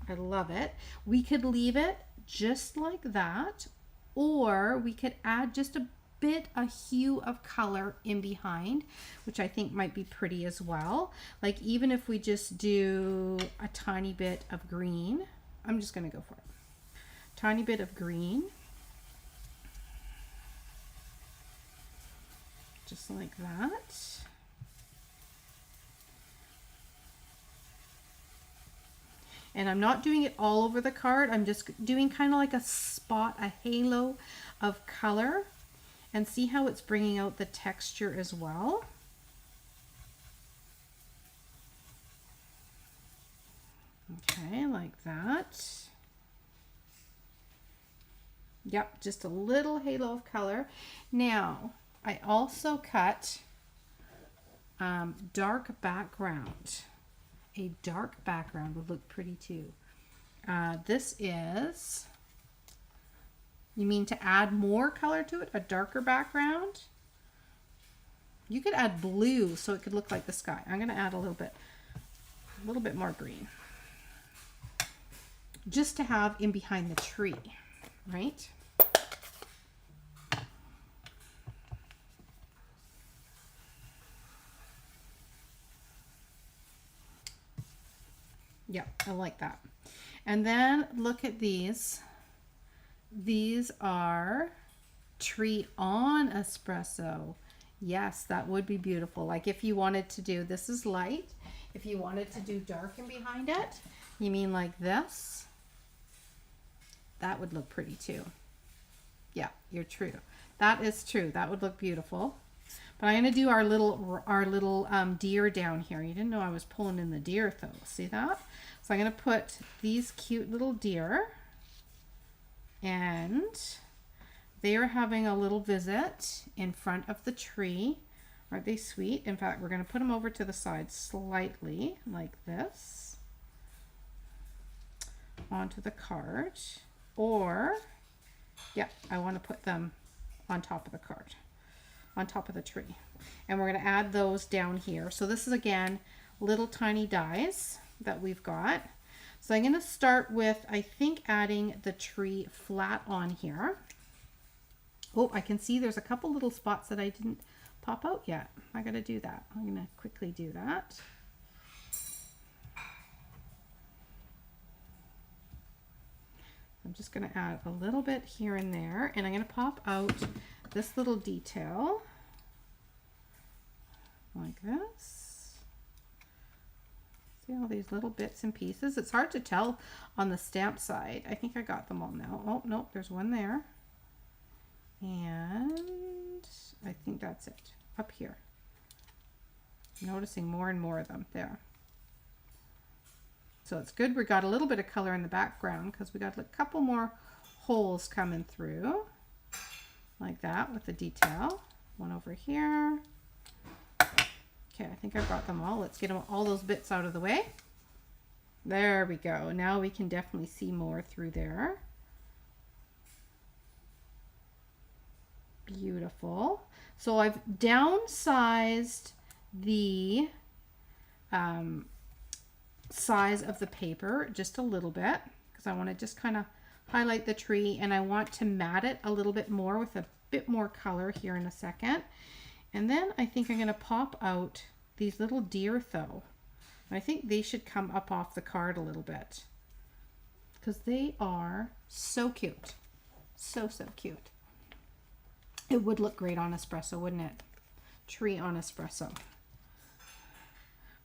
I love it. We could leave it just like that, or we could add just a hue of color in behind, which I think might be pretty as well. Like even if we just do a tiny bit of green, I'm just going to go for it. Tiny bit of green. Just like that. And I'm not doing it all over the card. I'm just doing kind of like a spot, a halo of color. And see how it's bringing out the texture as well. Okay, like that. Yep, just a little halo of color. Now, I also cut dark background. A dark background would look pretty too. This is, you mean to add more color to it? A darker background? You could add blue so it could look like the sky. I'm going to add a little bit more green. Just to have in behind the tree, right? Yep, I like that. And then look at these. These are tree on espresso. Yes, that would be beautiful. Like if you wanted to do, this is light. If you wanted to do dark in behind it, you mean like this? That would look pretty too. Yeah, you're true. That is true. That would look beautiful. But I'm going to do our little deer down here. You didn't know I was pulling in the deer though. See that? So I'm going to put these cute little deer, and they are having a little visit in front of the tree. Aren't they sweet? In fact, we're going to put them over to the side slightly like this onto the card. Or, yeah, I want to put them on top of the card, on top of the tree. And we're going to add those down here. So this is, again, little tiny dies that we've got. So I'm going to start with, I think, adding the tree flat on here. Oh, I can see there's a couple little spots that I didn't pop out yet. I got to do that. I'm going to quickly do that. I'm just going to add a little bit here and there, and I'm going to pop out this little detail like this. See all these little bits and pieces? It's hard to tell on the stamp side. I think I got them all now. Oh, no, there's one there. And I think that's it. Up here. I'm noticing more and more of them there. So it's good we got a little bit of color in the background because we got a couple more holes coming through like that with the detail. One over here. Okay, I think I've got them all. Let's get all those bits out of the way. There we go. Now we can definitely see more through there. Beautiful. So I've downsized the size of the paper just a little bit because I want to just kind of highlight the tree, and I want to mat it a little bit more with a bit more color here in a second. And then I think I'm going to pop out these little deer though. I think they should come up off the card a little bit because they are so cute. So cute. It would look great on espresso, wouldn't it? Tree on espresso.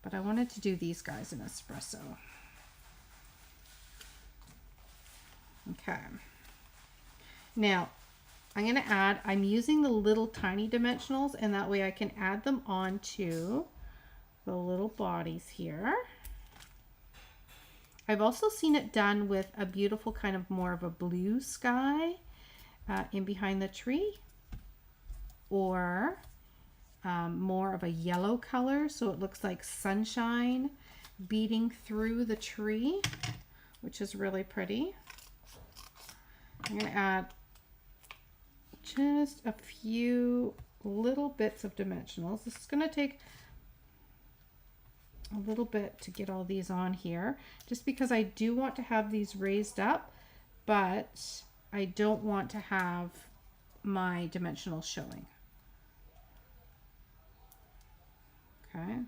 But I wanted to do these guys in espresso. Okay. Now, I'm going to add, I'm using the little tiny dimensionals, and that way I can add them onto the little bodies here. I've also seen it done with a beautiful kind of more of a blue sky in behind the tree, or more of a yellow color, so it looks like sunshine beating through the tree, which is really pretty. I'm going to add just a few little bits of dimensionals. This is going to take a little bit to get all these on here, just because I do want to have these raised up, but I don't want to have my dimensionals showing. Okay,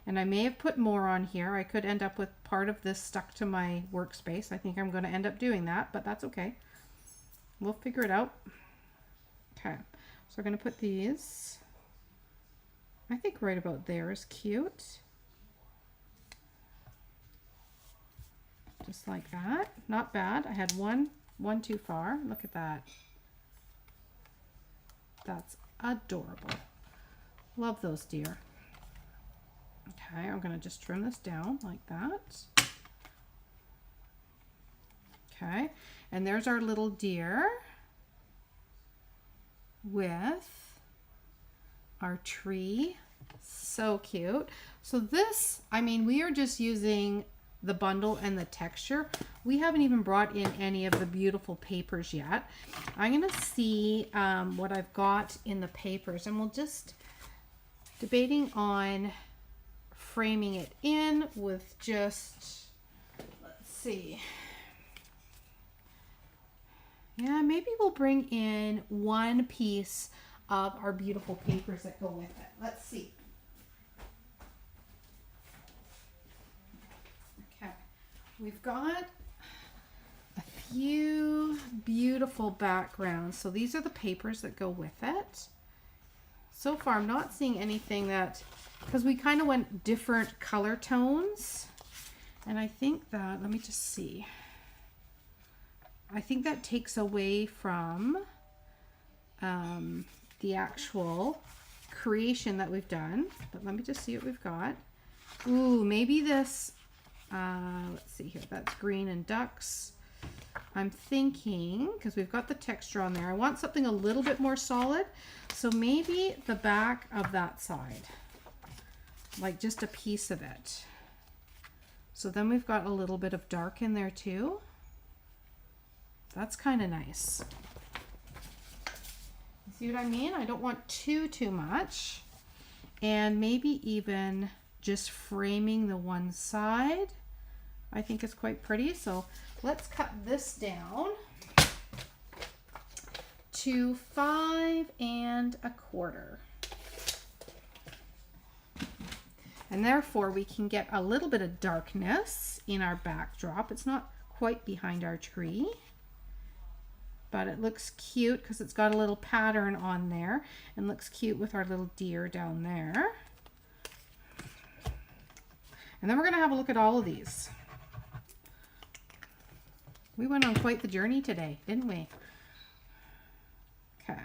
and I may have put more on here. I could end up with part of this stuck to my workspace. I think I'm going to end up doing that, but that's okay. We'll figure it out. Okay, so we're going to put these, I think right about there is cute. Just like that. Not bad. I had one too far. Look at that. That's adorable. Love those deer. Okay, I'm going to just trim this down like that. Okay, and there's our little deer with our tree. So cute. So this, I mean, we are just using the bundle and the texture. We haven't even brought in any of the beautiful papers yet. I'm going to see what I've got in the papers, and we'll just debating on framing it in with just, let's see. Yeah, maybe we'll bring in one piece of our beautiful papers that go with it. Let's see. Okay, we've got a few beautiful backgrounds. So these are the papers that go with it. So far, I'm not seeing anything that, because we kind of went different color tones. And I think that, let me just see. I think that takes away from the actual creation that we've done. But let me just see what we've got. Ooh, maybe this, let's see here. That's green and ducks. I'm thinking, because we've got the texture on there, I want something a little bit more solid. So maybe the back of that side, like just a piece of it. So then we've got a little bit of dark in there too. That's kind of nice. You see what I mean? I don't want too much. And maybe even just framing the one side, I think is quite pretty. So let's cut this down to 5 1/4. And therefore we can get a little bit of darkness in our backdrop. It's not quite behind our tree, but it looks cute because it's got a little pattern on there and looks cute with our little deer down there. And then we're going to have a look at all of these. We went on quite the journey today, didn't we? Okay.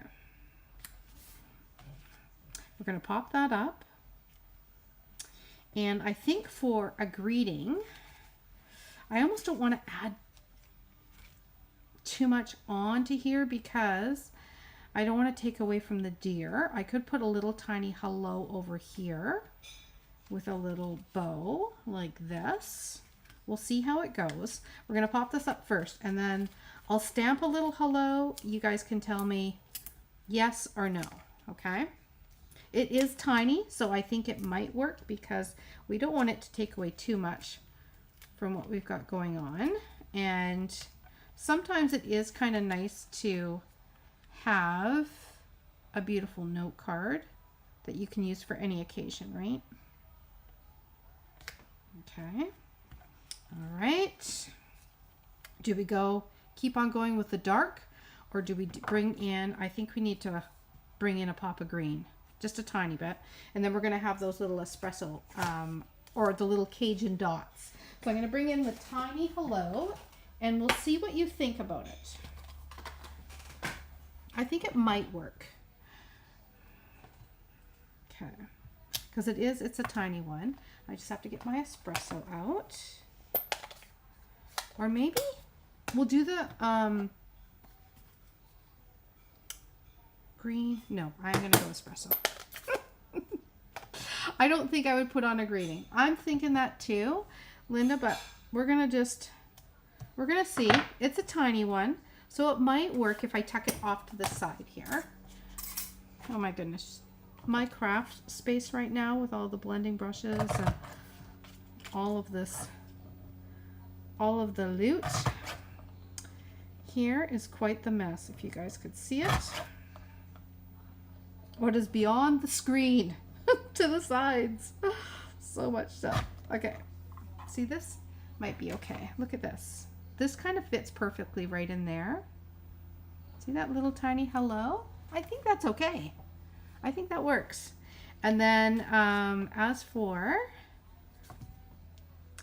We're going to pop that up. And I think for a greeting, I almost don't want to add too much onto here because I don't want to take away from the deer. I could put a little tiny hello over here with a little bow like this. We'll see how it goes. We're going to pop this up first, and then I'll stamp a little hello. You guys can tell me yes or no, okay? It is tiny, so I think it might work because we don't want it to take away too much from what we've got going on. And sometimes it is kind of nice to have a beautiful note card that you can use for any occasion, right? Okay. All right. Do we keep on going with the dark, or do we bring in, I think we need to bring in a pop of green, just a tiny bit. And then we're going to have those little espresso, or the little Cajun dots. So I'm going to bring in the tiny hello, and we'll see what you think about it. I think it might work. Okay. Because it's a tiny one. I just have to get my espresso out. Or maybe we'll do the green. No, I'm going to go espresso. I don't think I would put on a greeting. I'm thinking that too, Linda, but we're going to see. It's a tiny one, so it might work if I tuck it off to the side here. Oh my goodness. My craft space right now with all the blending brushes and all of this, all of the loot here is quite the mess, if you guys could see it. What is beyond the screen to the sides. So much stuff. Okay. See, this might be okay. Look at this. This kind of fits perfectly right in there. See that little tiny hello? I think that's okay. I think that works. And then as for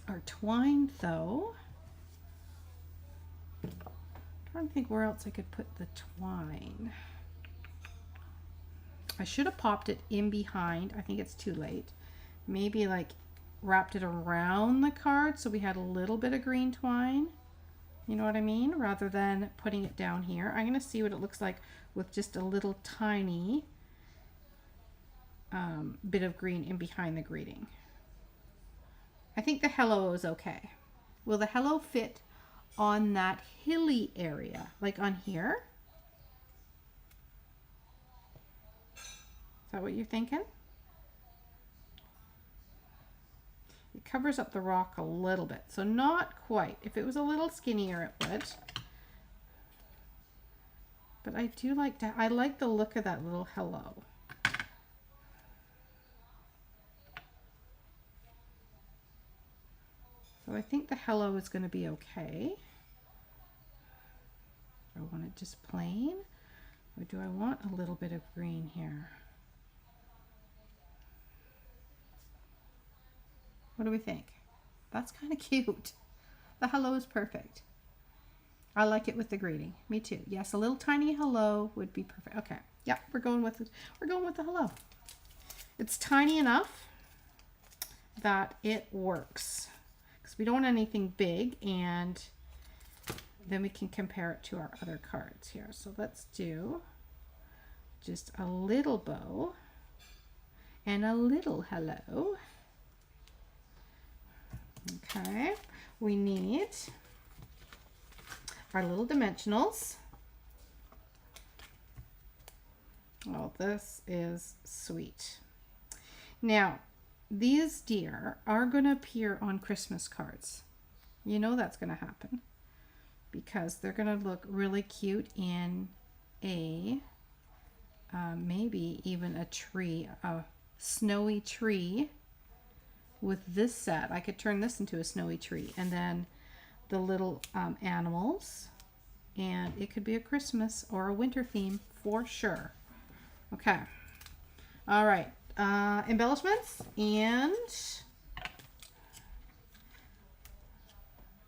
our twine though, I'm trying to think where else I could put the twine. I should have popped it in behind. I think it's too late. Maybe like wrapped it around the card so we had a little bit of green twine. You know what I mean? Rather than putting it down here. I'm going to see what it looks like with just a little tiny bit of green in behind the greeting. I think the hello is okay. Will the hello fit on that hilly area? Like on here? Is that what you're thinking? It covers up the rock a little bit, so not quite. If it was a little skinnier, it would. But I do like to, I like the look of that little hello. So I think the hello is going to be okay. Do I want it just plain, or do I want a little bit of green here? What do we think? That's kind of cute. The hello is perfect. I like it with the greeting. Me too. Yes, a little tiny hello would be perfect. Okay. Yeah, we're going with it. We're going with the hello. It's tiny enough that it works. Because we don't want anything big, and then we can compare it to our other cards here. So let's do just a little bow and a little hello. Okay, we need our little dimensionals. Oh, this is sweet. Now, these deer are going to appear on Christmas cards. You know that's going to happen because they're going to look really cute in a maybe even a tree, a snowy tree. With this set, I could turn this into a snowy tree, and then the little animals, and it could be a Christmas or a winter theme for sure. Okay. All right. Embellishments, and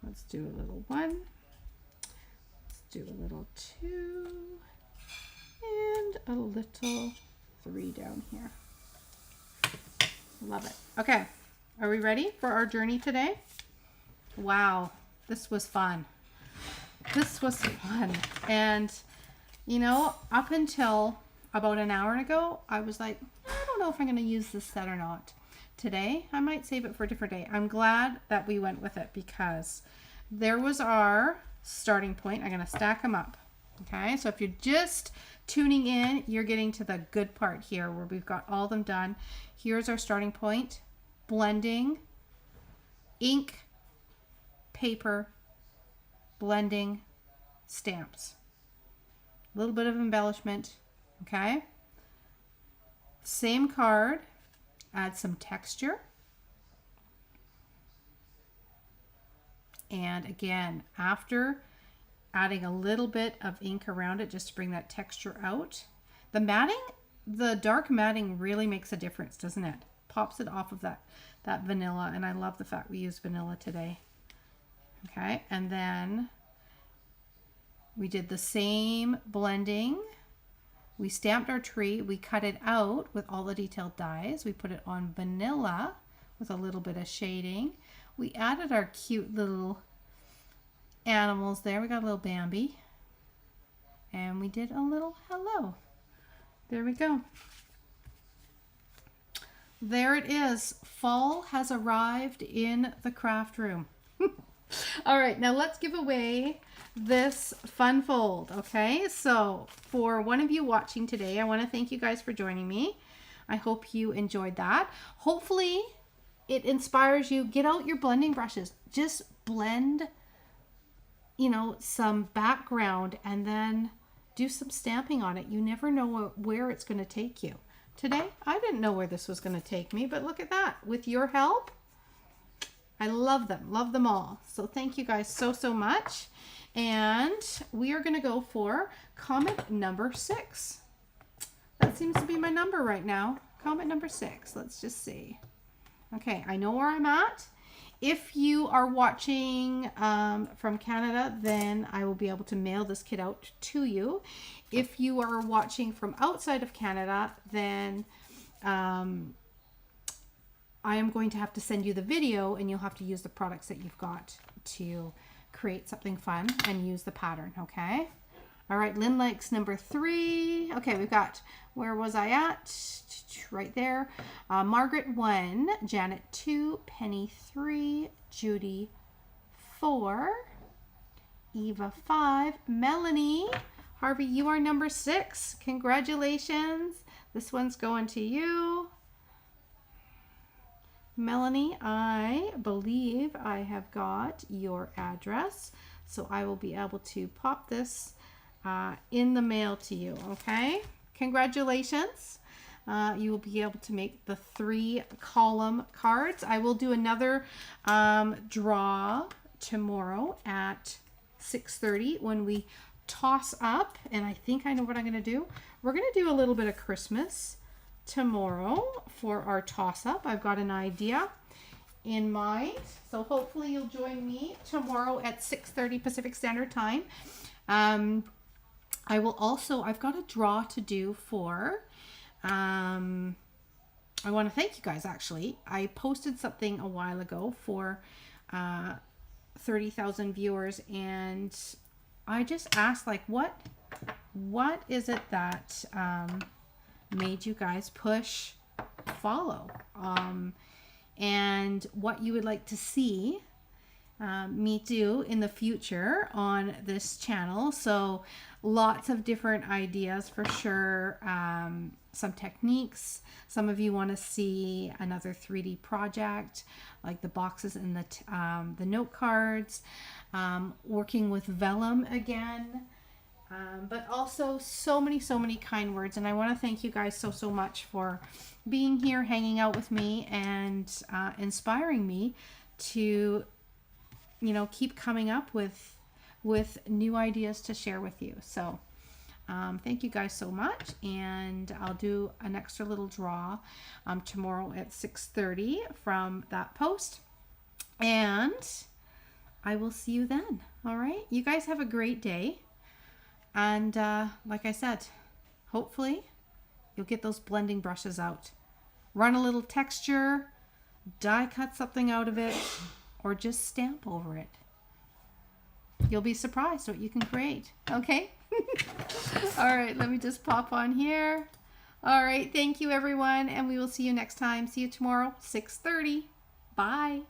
let's do a little 1. Let's do a little 2, and a little 3 down here. Love it. Okay. Are we ready for our journey today? Wow, this was fun. This was fun. And, you know, up until about an hour ago, I was like, I don't know if I'm going to use this set or not. Today, I might save it for a different day. I'm glad that we went with it because there was our starting point. I'm going to stack them up. Okay, so if you're just tuning in, you're getting to the good part here where we've got all of them done. Here's our starting point. Blending, ink, paper, blending, stamps. A little bit of embellishment, okay? Same card, add some texture. And again, after adding a little bit of ink around it just to bring that texture out. The matting, the dark matting really makes a difference, doesn't it? Pops it off of that vanilla, and I love the fact we use vanilla today. Okay, and then we did the same blending. We stamped our tree, we cut it out with all the detailed dies. We put it on vanilla with a little bit of shading. We added our cute little animals there. We got a little Bambi. And we did a little hello. There we go. There it is. Fall has arrived in the craft room. All right, now let's give away this fun fold, okay? So for one of you watching today, I want to thank you guys for joining me. I hope you enjoyed that. Hopefully it inspires you. Get out your blending brushes. Just blend, you know, some background and then do some stamping on it. You never know where it's going to take you. Today, I didn't know where this was going to take me, but look at that. With your help, I love them all. So thank you guys so much. And we are going to go for comment number 6. That seems to be my number right now. Comment number 6. Let's just see. Okay, I know where I'm at. If you are watching from Canada, then I will be able to mail this kit out to you. If you are watching from outside of Canada, then I am going to have to send you the video, and you'll have to use the products that you've got to create something fun and use the pattern, okay? All right, Lynn likes number 3. Okay, we've got, where was I at? Right there. Margaret 1, Janet 2, Penny 3, Judy 4, Eva 5, Melanie. Harvey, you are number 6. Congratulations. This one's going to you. Melanie, I believe I have got your address, so I will be able to pop this in the mail to you, okay? Congratulations. You will be able to make the 3 column cards. I will do another draw tomorrow at 6:30 when we toss up, and I think I know what I'm going to do. We're going to do a little bit of Christmas tomorrow for our toss up. I've got an idea in mind, so hopefully you'll join me tomorrow at 6:30 Pacific Standard Time. I will also, I've got a draw to do for I want to thank you guys. Actually, I posted something a while ago for 30,000 viewers, and I just asked, like, what is it that made you guys push follow, and what you would like to see me do in the future on this channel. So lots of different ideas for sure. Some techniques. Some of you want to see another 3D project, like the boxes and the note cards, working with vellum again. But also so many kind words, and I want to thank you guys so much for being here, hanging out with me, and inspiring me to, you know, keep coming up with new ideas to share with you. So thank you guys so much, and I'll do an extra little draw tomorrow at 6:30 from that post, and I will see you then. All right, you guys have a great day. And like I said, hopefully you'll get those blending brushes out. Run a little texture, die cut something out of it, or just stamp over it. You'll be surprised what you can create, okay? All right, let me just pop on here. All right, thank you everyone, and we will see you next time. See you tomorrow, 6:30. Bye.